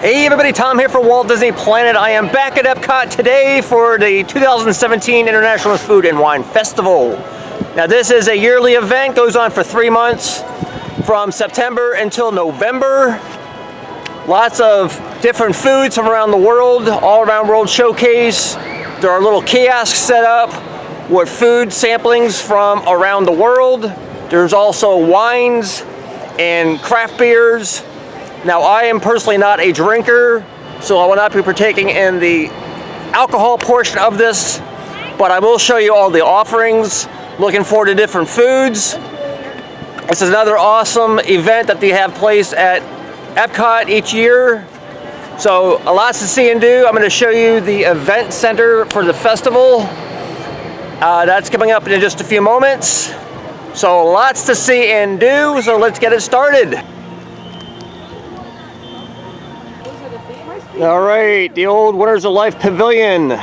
Hey everybody, Tom here for Walt Disney Planet. I am back at Epcot today for the 2017 International Food and Wine Festival. Now this is a yearly event, goes on for 3 months from September until November. Lots of different foods from around the world, all around World Showcase. There are little kiosks set up with food samplings from around the world. There's also wines and craft beers. Now I am personally not a drinker, so I will not be partaking in the alcohol portion of this, but I will show you all the offerings. Looking forward to different foods. This is another awesome event that they have place at Epcot each year. So lots to see and do. I'm going to show you the event center for the festival. That's coming up in just a few moments. So lots to see and do, so let's get it started. All right, the old Winners of Life Pavilion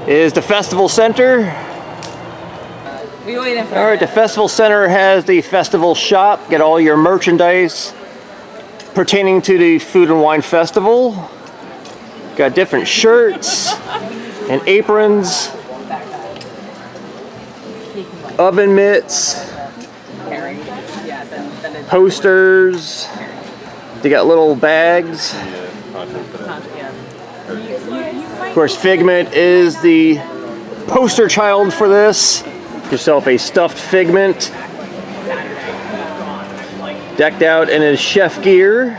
is the festival center. All right, the festival center has the festival shop. Get all your merchandise pertaining to the Food and Wine Festival. Got different shirts and aprons, oven mitts, posters. They got little bags. Of course, Figment is the poster child for this. Get yourself a stuffed Figment, decked out in his chef gear.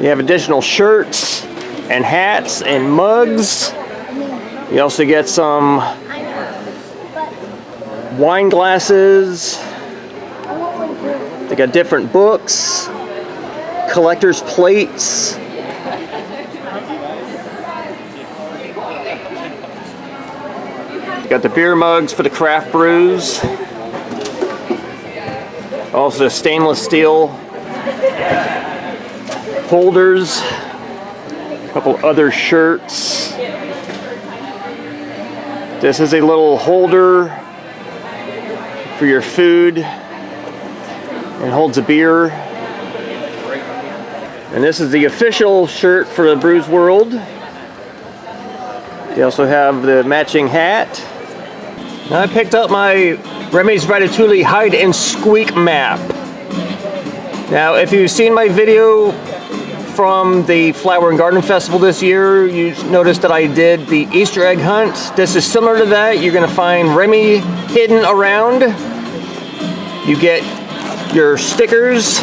You have additional shirts and hats and mugs. You also get some wine glasses. They got different books, collector's plates. You got the beer mugs for the craft brews. Also stainless steel holders. A couple other shirts. This is a little holder for your food and holds a beer. And this is the official shirt for the Brews World. They also have the matching hat. Now I picked up my Remy's Ratatouille hide and squeak map. Now if you've seen my video from the Flower and Garden Festival this year, you noticed that I did the Easter egg hunt. This is similar to that. You're gonna find Remy hidden around. You get your stickers.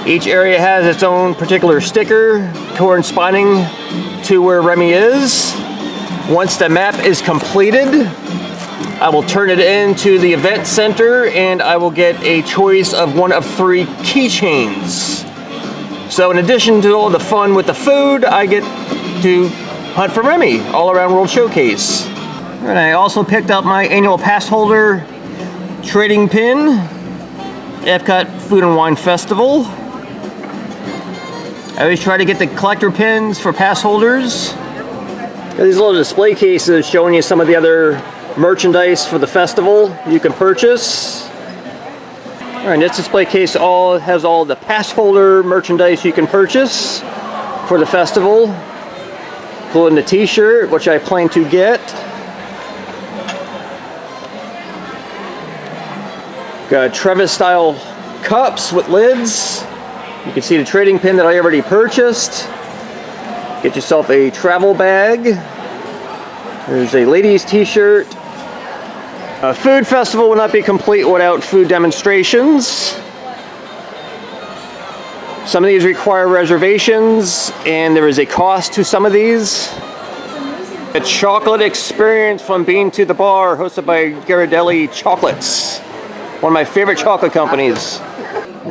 Each area has its own particular sticker corresponding to where Remy is. Once the map is completed, I will turn it into the event center and I will get a choice of one of 3 keychains. So in addition to all the fun with the food, I get to hunt for Remy all around World Showcase. And I also picked up my annual pass holder trading pin, Epcot Food and Wine Festival. I always try to get the collector pins for pass holders. Got these little display cases showing you some of the other merchandise for the festival you can purchase. All right, this display case has all the pass holder merchandise you can purchase for the festival, including the t-shirt, which I plan to get. Got Travis style cups with lids. You can see the trading pin that I already purchased. Get yourself a travel bag. There's a ladies t-shirt. A food festival will not be complete without food demonstrations. Some of these require reservations and there is a cost to some of these. A chocolate experience from Bean to the Bar, hosted by Ghirardelli Chocolates, one of my favorite chocolate companies.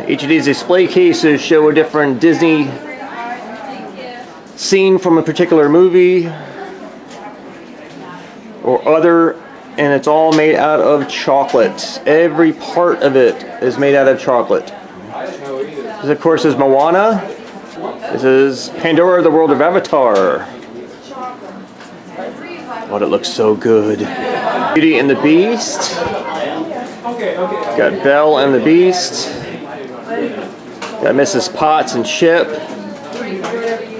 Each of these display cases show a different Disney scene from a particular movie or other, and it's all made out of chocolate. Every part of it is made out of chocolate. This, of course, is Moana. This is Pandora, the World of Avatar. Oh, it looks so good. Beauty and the Beast. Got Belle and the Beast. Got Mrs. Potts and Chip.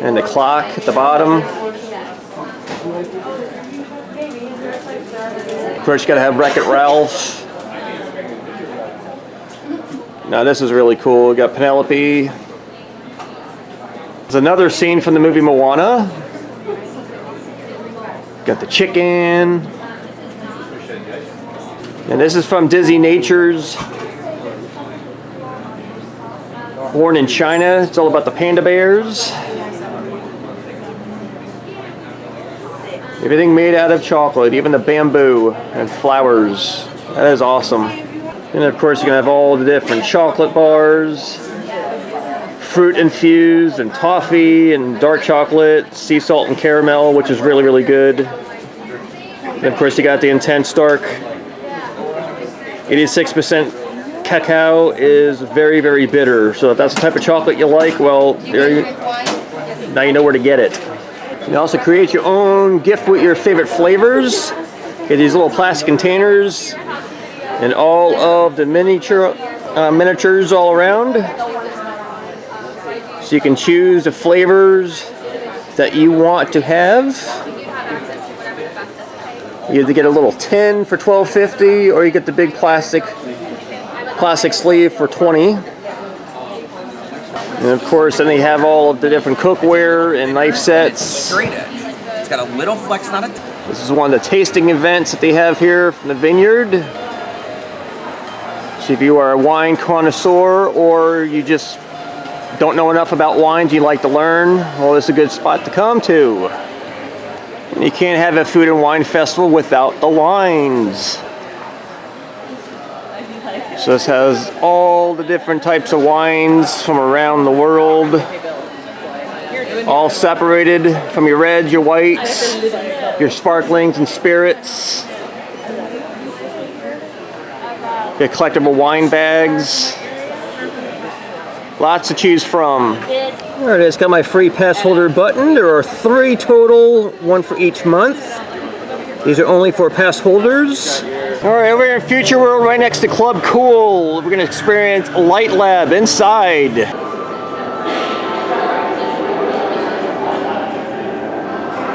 And the clock at the bottom. Of course, you gotta have Wreck-It Ralph. Now this is really cool. We got Penelope. There's another scene from the movie Moana. Got the chicken. And this is from Disney Natures. Born in China. It's all about the panda bears. Everything made out of chocolate, even the bamboo and flowers. That is awesome. And of course you can have all the different chocolate bars, fruit infused and toffee and dark chocolate, sea salt and caramel, which is really, really good. And of course you got the intense dark. 86% cacao is very, very bitter. So if that's the type of chocolate you like, well, now you know where to get it. You can also create your own gift with your favorite flavors. Get these little plastic containers and all of the miniatures all around. So you can choose the flavors that you want to have. You either get a little tin for $12.50 or you get the big plastic sleeve for $20. And of course, then they have all of the different cookware and knife sets. It's got a little flex, not a. This is one of the tasting events that they have here from the vineyard. So if you are a wine connoisseur or you just don't know enough about wines, you like to learn, well, this is a good spot to come to. And you can't have a food and wine festival without the wines. So this has all the different types of wines from around the world, all separated from your reds, your whites, your sparklings and spirits. Your collectible wine bags. Lots to choose from. There it is, got my free pass holder button. There are 3 total, 1 for each month. These are only for pass holders. All right, over here in Future World, right next to Club Cool, we're gonna experience Light Lab inside.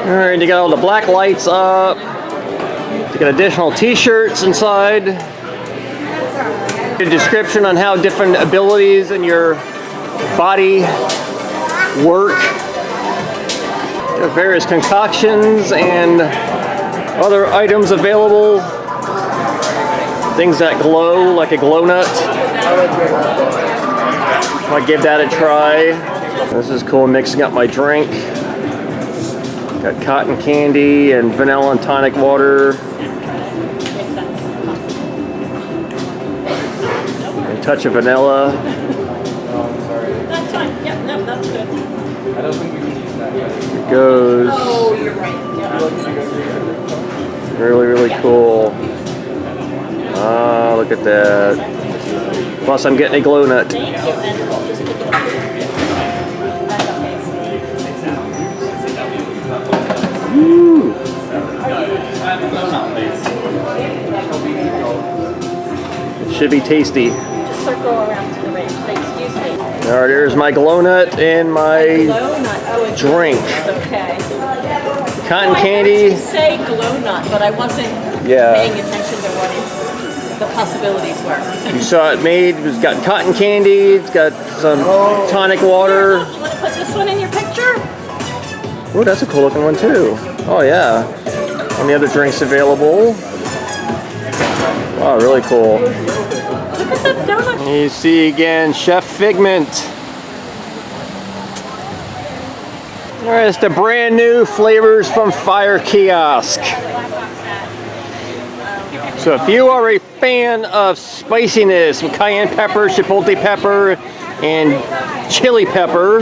All right, they got all the black lights up. They got additional t-shirts inside. A description on how different abilities in your body work. There are various concoctions and other items available. Things that glow, like a glow nut. Might give that a try. This is cool, mixing up my drink. Got cotton candy and vanilla and tonic water. A touch of vanilla. That's fine. Yep, no, that's good. It goes. Oh, you're right. Yeah. Really, really cool. Ah, look at that. Plus, I'm getting a glow nut. Thank you. And just pick it up. Woo. It should be tasty. Just circle around to the range. Say, excuse me. All right, there's my glow nut and my Glow nut. Oh, it's drink. okay. Cotton I heard candy. you say glow nut, but I wasn't paying attention to what the possibilities were. You saw it made. It's got cotton candy. It's got some tonic water. You want to put this one in your picture? Oh, that's a cool looking one too. Oh yeah. And the other drinks available. Wow, really cool. Look at that donut. And you see again, Chef Figment. All right, it's the brand new flavors from Fire Kiosk. So if you are a fan of spiciness with cayenne pepper, chipotle pepper, and chili pepper,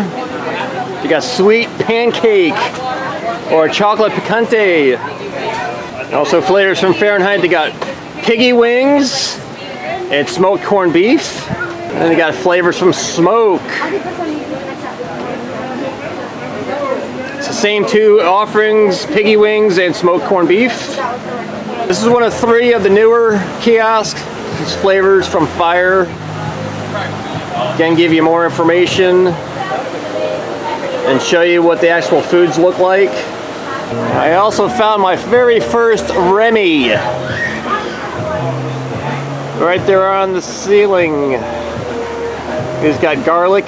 you got sweet pancake or chocolate picante. Also flavors from Fahrenheit, they got piggy wings and smoked corned beef. And then they got flavors from smoke. It's the same 2 offerings, piggy wings and smoked corned beef. This is one of 3 of the newer kiosks. These flavors from Fire. Again, give you more information and show you what the actual foods look like. I also found my very first Remy. Right there on the ceiling. He's got garlic,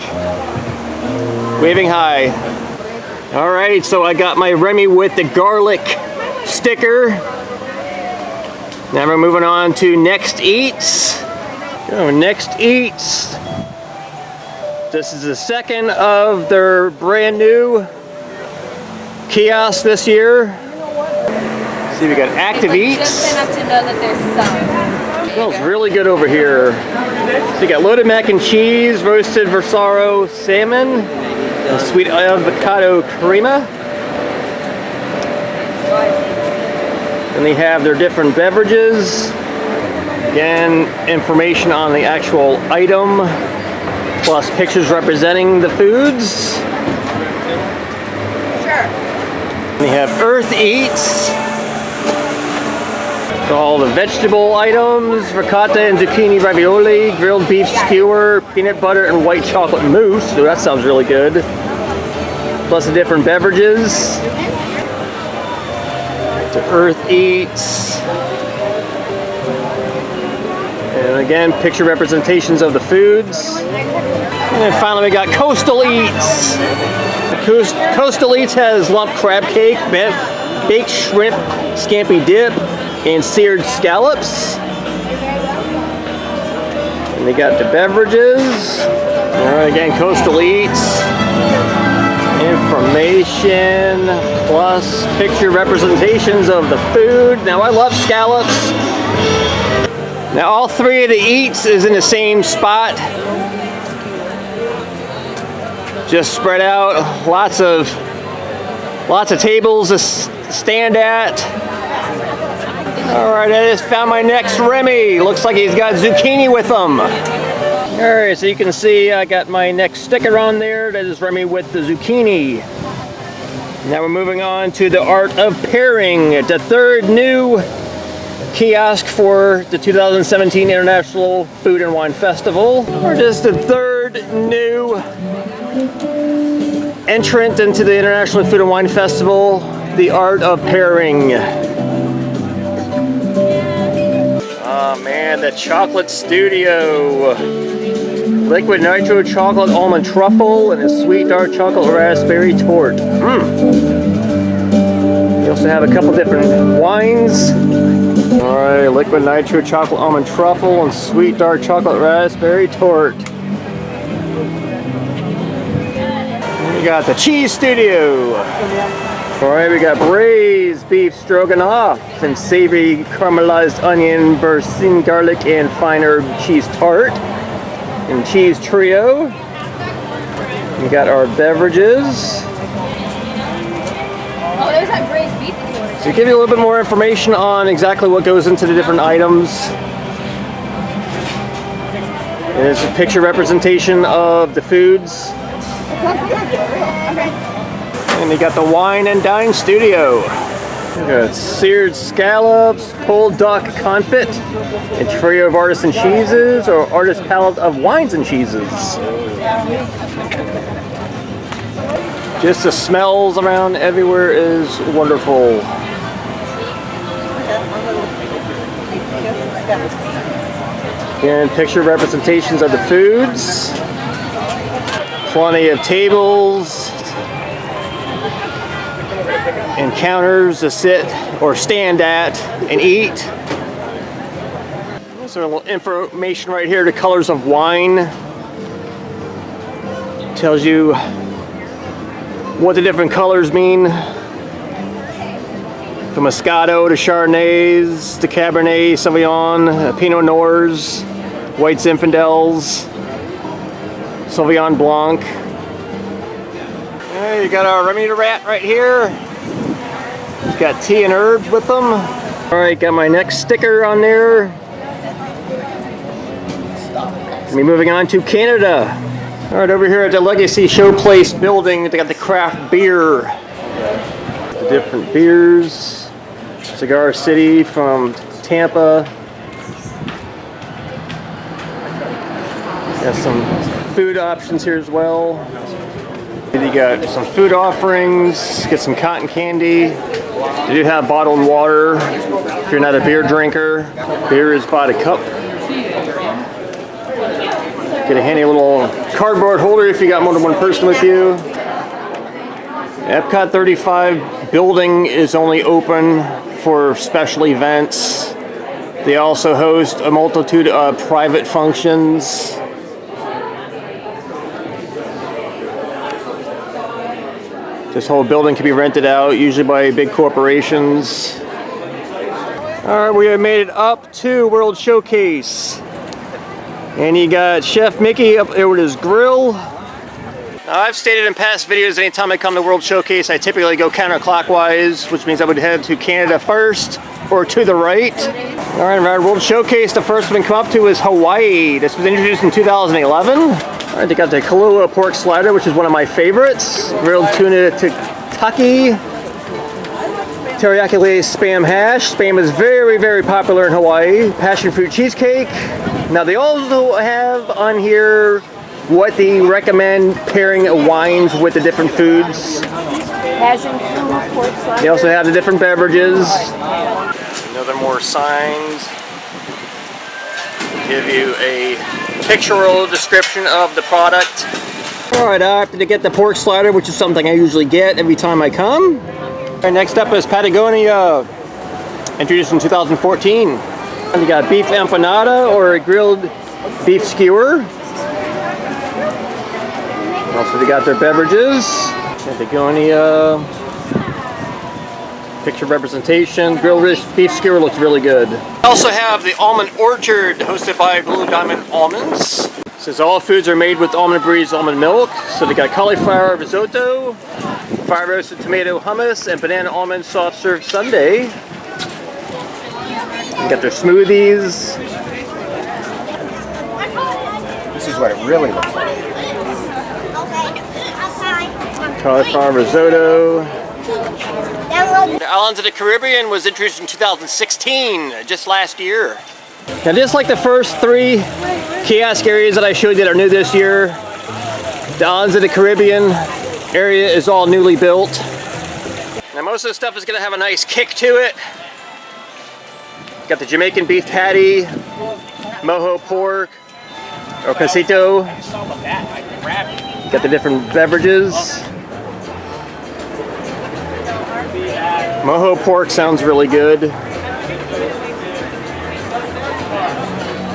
waving high. Alright, so I got my Remy with the garlic sticker. Now we're moving on to Next Eats. Oh, Next Eats. This is the second of their brand new kiosks this year. See, we got Active Eats. Just enough to know that there's some. Smells really good over here. So you got loaded mac and cheese, roasted Versaro salmon, and sweet avocado crema. And they have their different beverages. Again, information on the actual item, plus pictures representing the foods. Sure. And they have Earth Eats. So all the vegetable items, ricotta and zucchini ravioli, grilled beef skewer, peanut butter and white chocolate mousse. So that sounds really good. Plus the different beverages. To Earth Eats. And again, picture representations of the foods. And then finally we got Coastal Eats. Coastal Eats has lump crab cake, baked shrimp, scampi dip, and seared scallops. And they got the beverages. Alright, again, Coastal Eats. Information plus picture representations of the food. Now I love scallops. Now all three of the eats is in the same spot. Just spread out. Lots of tables to stand at. Alright, I just found my next Remy. Looks like he's got zucchini with him. Alright, so you can see I got my next sticker on there. That is Remy with the zucchini. Now we're moving on to the Art of Pairing, the third new kiosk for the 2017 International Food and Wine Festival. Or just the third new entrant into the International Food and Wine Festival, the Art of Pairing. Oh man, the Chocolate Studio. Liquid nitro chocolate almond truffle and a sweet dark chocolate raspberry tort. You also have a couple different wines. Alright, liquid nitro chocolate almond truffle and sweet dark chocolate raspberry tort. We got the Cheese Studio. Alright, we got braised beef stroganoff and savory caramelized onion, Bersin garlic, and fine herb cheese tart. And cheese trio. We got our beverages. Oh, there's that braised beef that you ordered. So give you a little bit more information on exactly what goes into the different items. And it's a picture representation of the foods. And you got the Wine and Dine Studio. We got seared scallops, pulled duck confit, a trio of artisan cheeses, or artist palette of wines and cheeses. Just the smells around everywhere is wonderful. And picture representations of the foods. Plenty of tables and counters to sit or stand at and eat. There's a little information right here, the colors of wine. Tells you what the different colors mean. From Moscato to Chardonnays to Cabernet Sauvignon, Pinot Noirs, White Zinfandels, Sauvignon Blanc. Okay, you got our Remy the Rat right here. Got tea and herbs with them. Alright, got my next sticker on there. We're moving on to Canada. Alright, over here at the Legacy Showplace building, they got the craft beer. The different beers. Cigar City from Tampa. Got some food options here as well. You got some food offerings, get some cotton candy. They do have bottled water if you're not a beer drinker. Beer is by the cup. Get a handy little cardboard holder if you got more than one person with you. Epcot 35 building is only open for special events. They also host a multitude of private functions. This whole building can be rented out, usually by big corporations. Alright, we have made it up to World Showcase. And you got Chef Mickey up there with his grill. Now, I've stated in past videos, anytime I come to World Showcase, I typically go counterclockwise, which means I would head to Canada first, or to the right. Alright, around World Showcase, the first one to come up to is Hawaii. This was introduced in 2011. Alright, they got the Kahlua pork slider, which is one of my favorites. Grilled tuna tataki. Teriyaki glazed Spam hash. Spam is very, very popular in Hawaii. Passion fruit cheesecake. Now they also have on here what they recommend pairing wines with the different foods. Passion fruit pork slider. They also have the different beverages. Another more signs. Give you a pictorial description of the product. Alright, I have to get the pork slider, which is something I usually get every time I come. Alright, next up is Patagonia, introduced in 2014. And you got beef empanada or a grilled beef skewer. Also, they got their beverages. Patagonia. Picture representation. Grilled beef skewer looks really good. We also have the Almond Orchard, hosted by Blue Diamond Almonds. It says all foods are made with almond breeze almond milk. So they got cauliflower risotto, fire roasted tomato hummus, and banana almond soft serve sundae. You got their smoothies. This is what it really looks like. Cauliflower risotto. The Islands of the Caribbean was introduced in 2016, just last year. Now just like the first 3 kiosk areas that I showed you that are new this year, the Islands of the Caribbean area is all newly built. Now most of the stuff is going to have a nice kick to it. Got the Jamaican beef patty, mojo pork, or casito. Got the different beverages. Mojo pork sounds really good.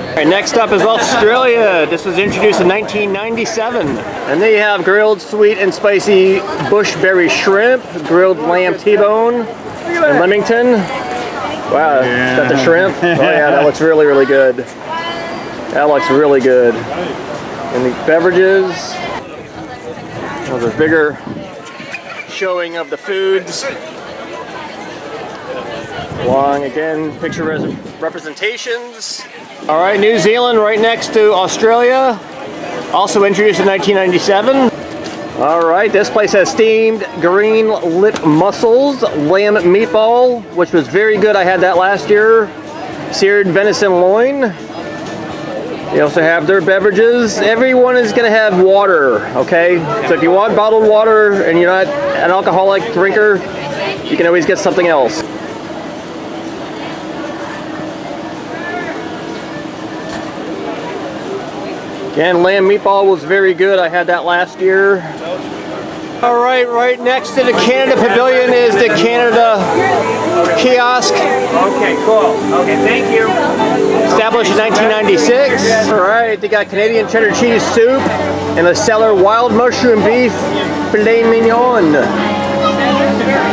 Alright, next up is Australia. This was introduced in 1997. And they have grilled sweet and spicy bushberry shrimp, grilled lamb T-bone, and Leamington. Wow, yeah. Got the shrimp. Oh yeah, that looks really, really good. That looks really good. And the beverages. Oh, there's bigger showing of the foods. Long again, picture representations. All right, New Zealand right next to Australia. Also introduced in 1997. All right, this place has steamed green lip mussels, lamb meatball, which was very good. I had that last year. Seared venison loin. They also have their beverages. Everyone is going to have water, okay? So if you want bottled water and you're not an alcoholic drinker, you can always get something else. Again, lamb meatball was very good. I had that last year. All right, right next to the Canada Pavilion is the Canada kiosk. Okay, cool. Okay, thank you. Established in 1996. All right, they got Canadian cheddar cheese soup and a Cellar wild mushroom beef filet mignon.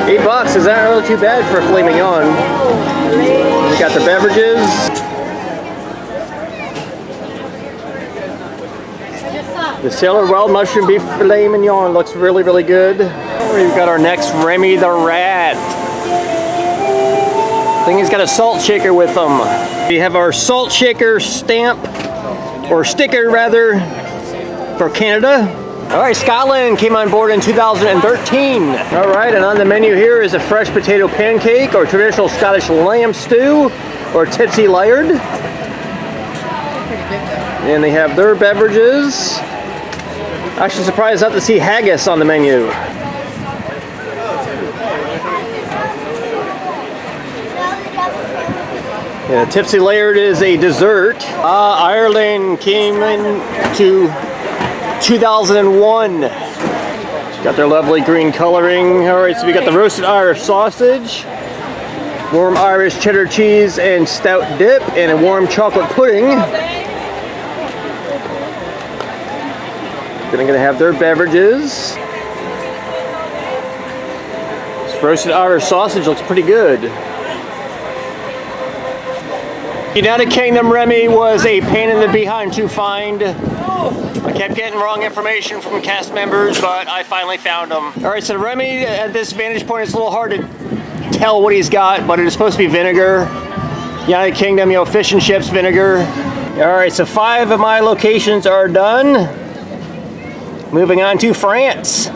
$8 is not really too bad for a filet mignon. We got the beverages. The Cellar wild mushroom beef filet mignon looks really, really good. We've got our next Remy the Rat. I think he's got a salt shaker with them. We have our salt shaker stamp, or sticker rather, for Canada. All right, Scotland came on board in 2013. All right, and on the menu here is a fresh potato pancake, or traditional Scottish lamb stew, or tipsy layered. And they have their beverages. Actually surprised not to see haggis on the menu. Yeah, Tipsy Layered is a dessert. Ireland came in to 2001. Got their lovely green coloring. All right, so we got the roasted Irish sausage, warm Irish cheddar cheese and stout dip, and a warm chocolate pudding. Then I'm gonna have their beverages. This roasted Irish sausage looks pretty good. United Kingdom Remy was a pain in the behind to find. I kept getting wrong information from cast members, but I finally found them. All right, so Remy at this vantage point, it's a little hard to tell what he's got, but it is supposed to be vinegar. United Kingdom, you know, fish and chips vinegar. All right, so 5 of my locations are done. Moving on to France.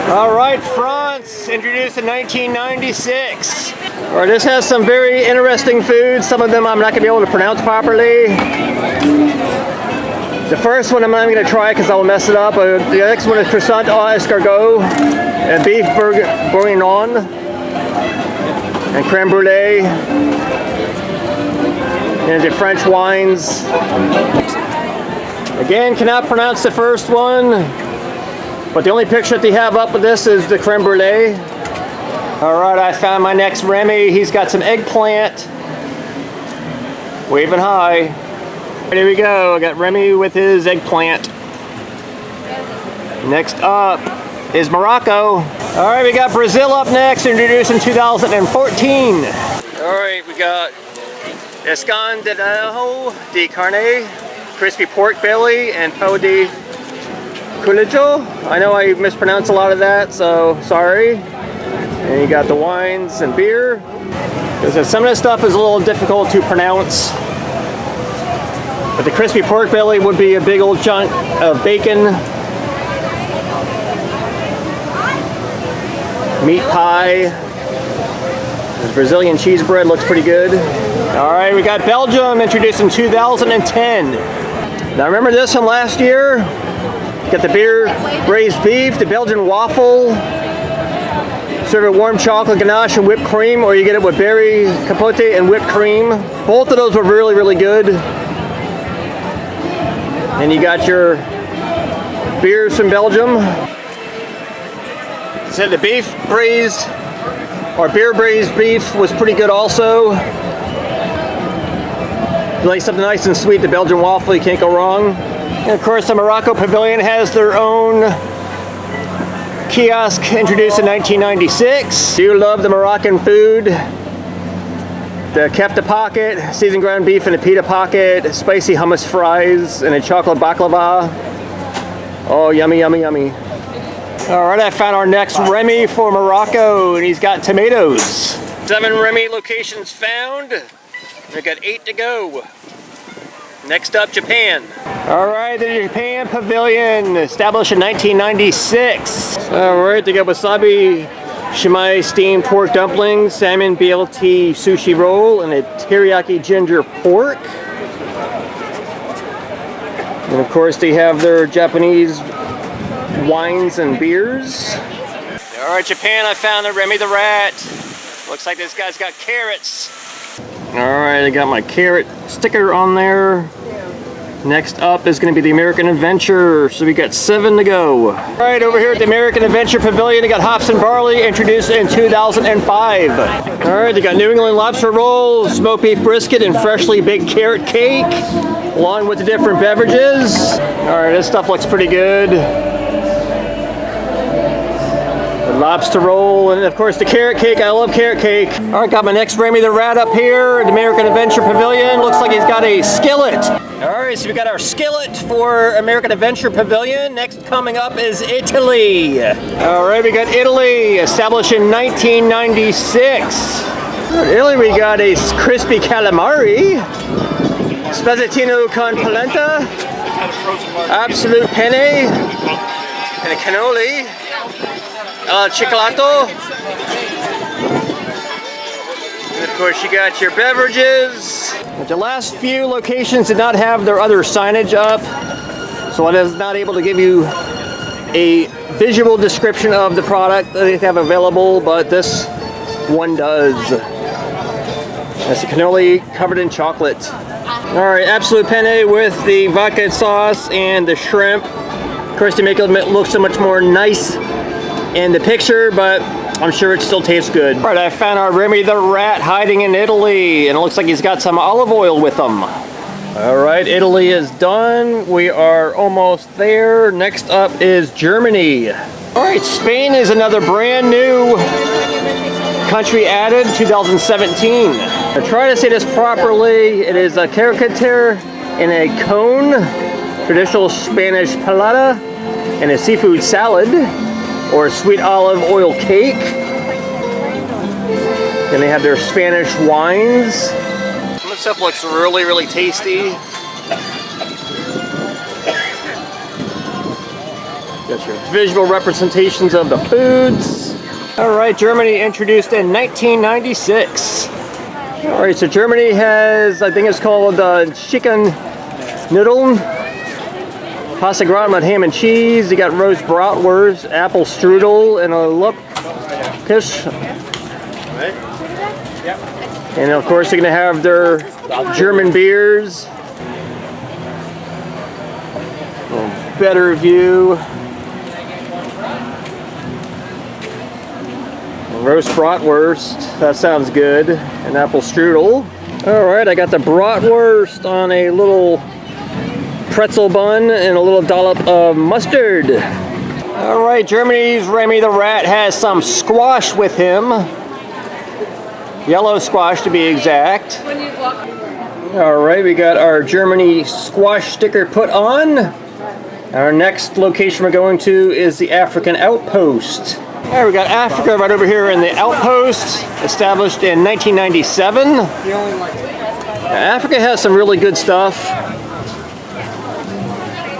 All right, France, introduced in 1996. All right, this has some very interesting foods. Some of them I'm not gonna be able to pronounce properly. The first one I'm not gonna try because I will mess it up. The next one is croissant aux escargot and beef bourguignon and creme brulee. And the French wines. Again, cannot pronounce the first one. But the only picture that they have up with this is the creme brulee. All right, I found my next Remy. He's got some eggplant. Waving high. Here we go. I got Remy with his eggplant. Next up is Morocco. All right, we got Brazil up next, introduced in 2014. All right, we got escondidão de carne, crispy pork belly, and pão de queijo. I know I mispronounced a lot of that, so sorry. And you got the wines and beer. Because some of this stuff is a little difficult to pronounce. But the crispy pork belly would be a big old chunk of bacon. Meat pie. This Brazilian cheese bread looks pretty good. All right, we got Belgium, introduced in 2010. Now remember this from last year? Got the beer braised beef, the Belgian waffle. Serve it warm chocolate ganache and whipped cream, or you get it with berry capote and whipped cream. Both of those were really, really good. And you got your beers from Belgium. So the beef braised, or beer braised beef was pretty good also. If you like something nice and sweet, the Belgian waffle, you can't go wrong. And of course, the Morocco Pavilion has their own kiosk, introduced in 1996. Do you love the Moroccan food? The kefta pocket, seasoned ground beef in a pita pocket, spicy hummus fries, and a chocolate baklava. Oh, yummy, yummy, yummy. All right, I found our next Remy for Morocco, and he's got tomatoes. 7 Remy locations found. We've got 8 to go. Next up, Japan. All right, the Japan Pavilion, established in 1996. All right, they got wasabi shimeji steamed pork dumplings, salmon BLT sushi roll, and a teriyaki ginger pork. And of course, they have their Japanese wines and beers. All right, Japan, I found the Remy the Rat. Looks like this guy's got carrots. All right, I got my carrot sticker on there. Next up is going to be the American Adventure, so we got 7 to go. All right, over here at the American Adventure Pavilion, they got hops and barley, introduced in 2005. All right, they got New England lobster rolls, smoked beef brisket, and freshly baked carrot cake, along with the different beverages. All right, this stuff looks pretty good. The lobster roll, and of course the carrot cake. I love carrot cake. All right, got my next Remy the Rat up here at the American Adventure Pavilion. Looks like he's got a skillet. All right, so we got our skillet for American Adventure Pavilion. Next coming up is Italy. All right, we got Italy, established in 1996. In Italy, we got a crispy calamari, spezzettino con polenta, absolute penne, and a cannoli, cioccolato. And of course, you got your beverages. But the last few locations did not have their other signage up, so I was not able to give you a visual description of the product that they have available, but this one does. That's a cannoli covered in chocolate. Alright, absolute penne with the vodka sauce and the shrimp. Of course, they make it look so much more nice in the picture, but I'm sure it still tastes good. Alright, I found our Remy the Rat hiding in Italy, and it looks like he's got some olive oil with him. Alright, Italy is done. We are almost there. Next up is Germany. Alright, Spain is another brand new country added, 2017. I try to say this properly. It is a caricature in a cone, traditional Spanish paleta, and a seafood salad, or a sweet olive oil cake. Then they have their Spanish wines. Some of the stuff looks really, really tasty. Got your visual representations of the foods. Alright, Germany introduced in 1996. Alright, so Germany has, I think it's called chicken noodle, pasta gratin with ham and cheese. You got roast bratwurst, apple strudel, and a lupkisch. And of course, you're going to have their German beers. A little better view. Roast bratwurst, that sounds good. An apple strudel. Alright, I got the bratwurst on a little pretzel bun and a little dollop of mustard. Alright, Germany's Remy the Rat has some squash with him. Yellow squash to be exact. Alright, we got our Germany squash sticker put on. Our next location we're going to is the African Outpost. Alright, we got Africa right over here in the Outpost, established in 1997. Africa has some really good stuff.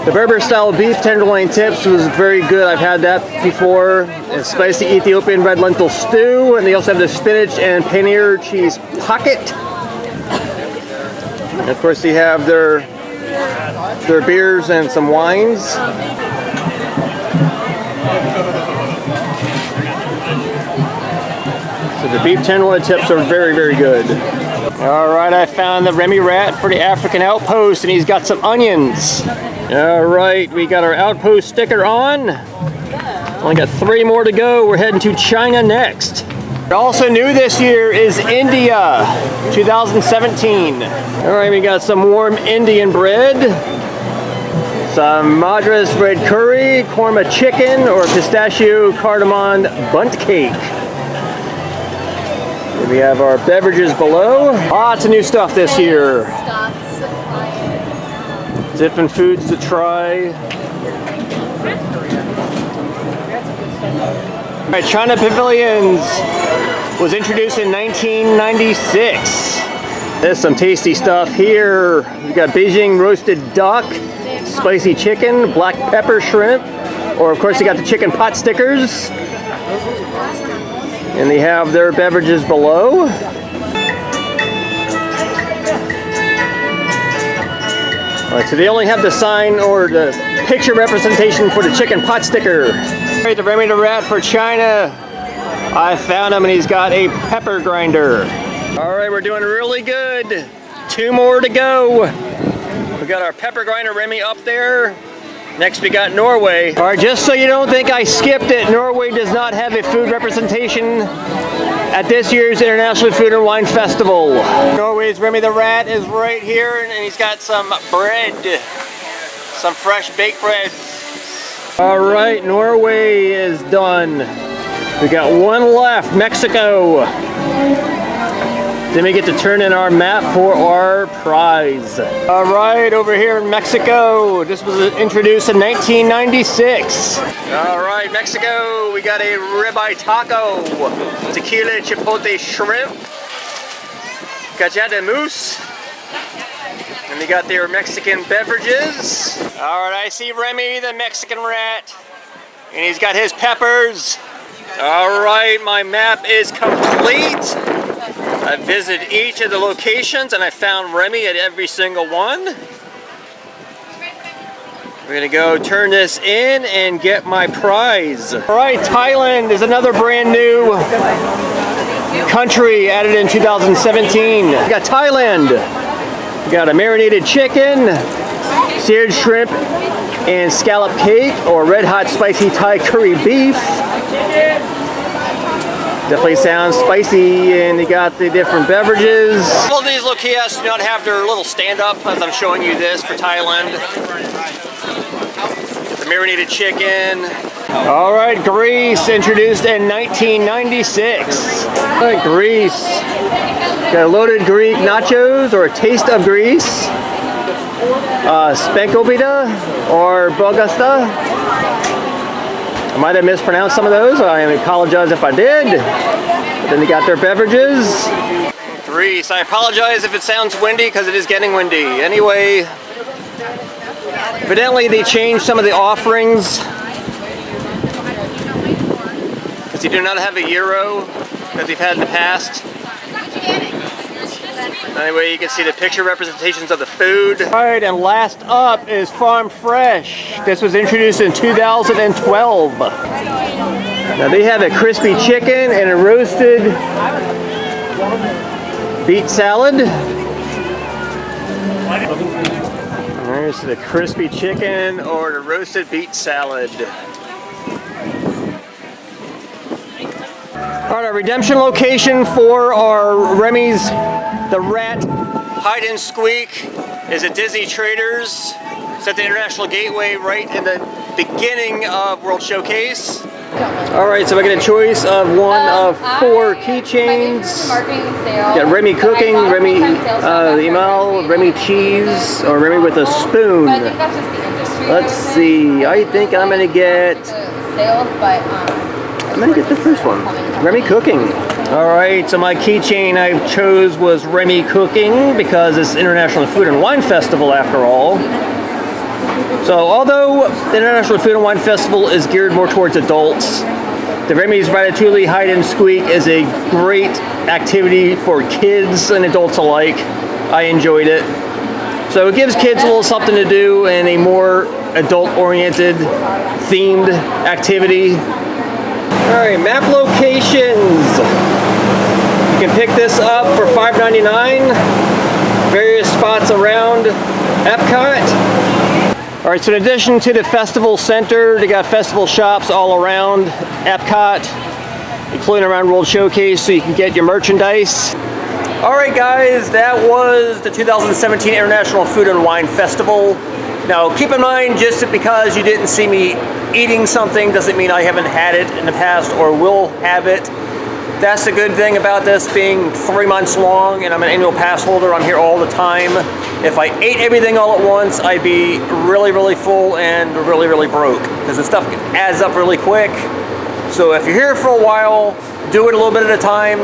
The Berber style beef tenderloin tips was very good. I've had that before. It's spicy Ethiopian red lentil stew, and they also have the spinach and paneer cheese pocket. And of course, they have their beers and some wines. So the beef tenderloin tips are very, very good. Alright, I found the Remy Rat for the African Outpost, and he's got some onions. Alright, we got our Outpost sticker on. Only got 3 more to go. We're heading to China next. Also new this year is India, 2017. Alright, we got some warm Indian bread. Some Madras red curry, korma chicken, or pistachio cardamom bunt cake. We have our beverages below. Lots of new stuff this year. Different foods to try. All right, China Pavilions was introduced in 1996. There's some tasty stuff here. We got Beijing roasted duck, spicy chicken, black pepper shrimp, or of course you got the chicken pot stickers. And they have their beverages below. Alright, so they only have the sign or the picture representation for the chicken pot sticker. Alright, the Remy the Rat for China. I found him and he's got a pepper grinder. Alright, we're doing really good. 2 more to go. We got our pepper grinder Remy up there. Next we got Norway. Alright, just so you don't think I skipped it, Norway does not have a food representation at this year's International Food and Wine Festival. Norway's Remy the Rat is right here, and he's got some bread, some fresh baked bread. Alright, Norway is done. We got 1 left, Mexico. Then we get to turn in our map for our prize. Alright, over here in Mexico, this was introduced in 1996. Alright, Mexico, we got a ribeye taco, tequila chipotle shrimp, cajada mousse, and we got their Mexican beverages. Alright, I see Remy, the Mexican Rat, and he's got his peppers. Alright, my map is complete. I visited each of the locations and I found Remy at every single one. We're gonna go turn this in and get my prize. All right, Thailand is another brand new country added in 2017. We got Thailand. We got a marinated chicken, seared shrimp, and scallop cake, or red hot spicy Thai curry beef. Definitely sounds spicy, and you got the different beverages. All of these little kiosks do not have their little stand-up, as I'm showing you this for Thailand. The marinated chicken. All right, Greece, introduced in 1996. All right, Greece. Got a loaded Greek nachos, or a taste of Greece. Spenkobita, or Bogusta. I might have mispronounced some of those. I apologize if I did. Then they got their beverages. Greece. I apologize if it sounds windy because it is getting windy. Anyway, evidently they changed some of the offerings because you do not have a euro that they've had in the past. Anyway, you can see the picture representations of the food. All right, and last up is Farm Fresh. This was introduced in 2012. Now they have a crispy chicken and a roasted beet salad. There's the crispy chicken or the roasted beet salad. All right, our redemption location for our Remy's The Rat Hide and Squeak is at Disney Traders. It's at the International Gateway right in the beginning of World Showcase. All right, so I get a choice of one of 4 keychains. Got Remy Cooking, Remy Email, Remy Cheese, or Remy with a spoon. Let's see, I think I'm gonna get the first one, Remy Cooking. All right, so my keychain I chose was Remy Cooking because it's International Food and Wine Festival after all. So although the International Food and Wine Festival is geared more towards adults, the Remy's Ratatouille Hide and Squeak is a great activity for kids and adults alike. I enjoyed it. So it gives kids a little something to do in a more adult-oriented, themed activity. All right, map locations. You can pick this up for $5.99. Various spots around Epcot. All right, so in addition to the festival center, they got festival shops all around Epcot, including around World Showcase, so you can get your merchandise. All right, guys, that was the 2017 International Food and Wine Festival. Now, keep in mind, just because you didn't see me eating something doesn't mean I haven't had it in the past or will have it. That's the good thing about this being 3 months long, and I'm an annual pass holder. I'm here all the time. If I ate everything all at once, I'd be really, really full and really, really broke because the stuff adds up really quick. So if you're here for a while, do it a little bit at a time.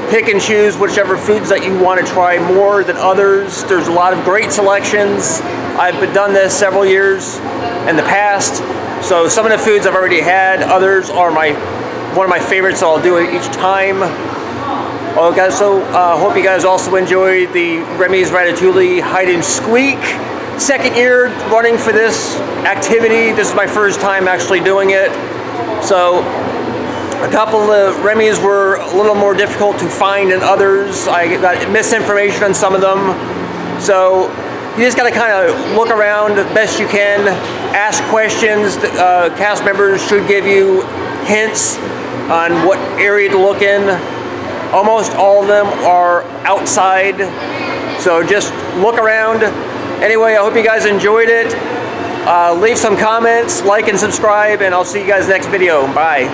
Pick and choose whichever foods that you want to try more than others. There's a lot of great selections. I've done this several years in the past. So some of the foods I've already had, others are one of my favorites, so I'll do it each time. Oh, guys, so hope you guys also enjoyed the Remy's Ratatouille Hide and Squeak. Second year running for this activity. This is my first time actually doing it. So a couple of the Remy's were a little more difficult to find than others. I got misinformation on some of them. So you just gotta kind of look around the best you can, ask questions. Cast members should give you hints on what area to look in. Almost all of them are outside, so just look around. Anyway, I hope you guys enjoyed it. Leave some comments, like and subscribe, and I'll see you guys next video. Bye.